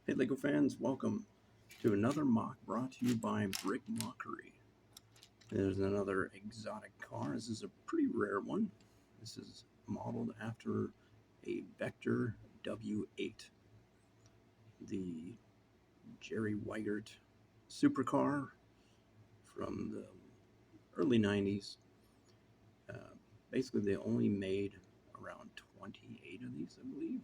Hey LEGO fans, welcome to another MOC brought to you by Brick Mockery. There's another exotic car. This is a pretty rare one. This is modeled after a Vector W8. The Jerry Weigert supercar from the early 90s. Basically, they only made around 28 of these, I believe.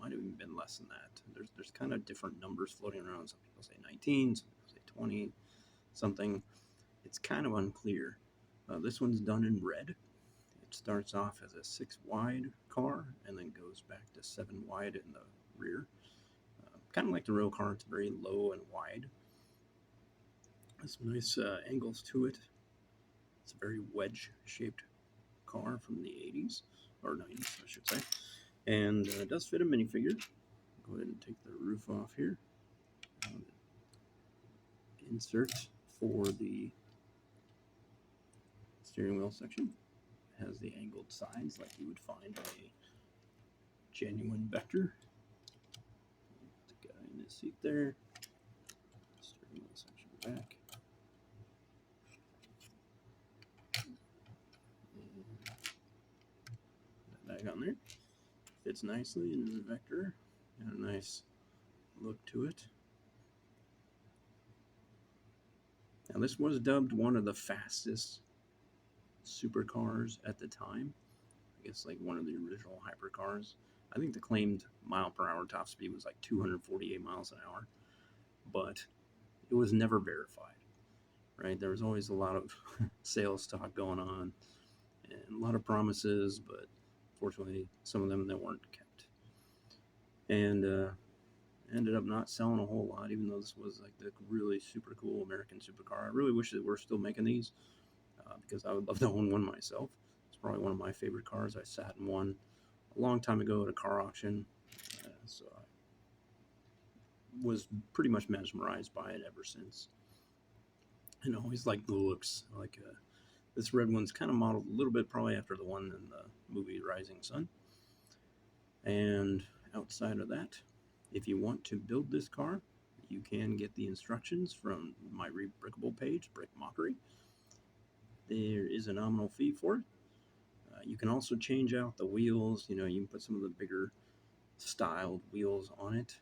Might have even been less than that. There's kind of different numbers floating around. Some people say 19, some people say 20, something. It's kind of unclear. This one's done in red. It starts off as a 6 wide car and then goes back to 7 wide in the rear. Kind of like the real car. It's very low and wide. There's some nice angles to it. It's a very wedge-shaped car from the 80s, or 90s, I should say. And it does fit a minifigure. Go ahead and take the roof off here. Insert for the steering wheel section. It has the angled sides like you would find on a genuine Vector. The guy in his seat there. Steering wheel section back. That back on there. Fits nicely in the Vector. Got a nice look to it. Now this was dubbed one of the fastest supercars at the time. I guess like one of the original hypercars. I think the claimed mile per hour top speed was like 248 miles an hour, but it was never verified, right? There was always a lot of sales talk going on and a lot of promises, but fortunately some of them that weren't kept. And ended up not selling a whole lot, even though this was like the really super cool American supercar. I really wish that we're still making these because I would love to own one myself. It's probably one of my favorite cars. I sat in one a long time ago at a car auction, so I was pretty much mesmerized by it ever since. And I always liked the looks. Like this red one's kind of modeled a little bit probably after the one in the movie Rising Sun. And outside of that, if you want to build this car, you can get the instructions from my Rebrickable page, Brick Mockery. There is a nominal fee for it. You can also change out the wheels. You can put some of the bigger styled wheels on it.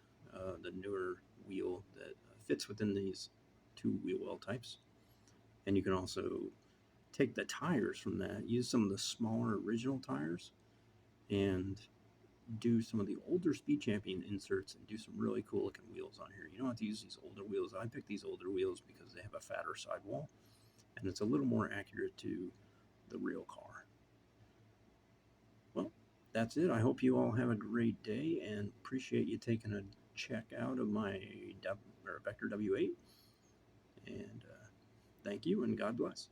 The newer wheel that fits within these two wheel well types. And you can also take the tires from that, use some of the smaller original tires, and do some of the older Speed Champion inserts and do some really cool looking wheels on here. You don't have to use these older wheels. I picked these older wheels because they have a fatter sidewall and it's a little more accurate to the real car. Well, that's it. I hope you all have a great day and appreciate you taking a check out of my Vector W8. And thank you and God bless.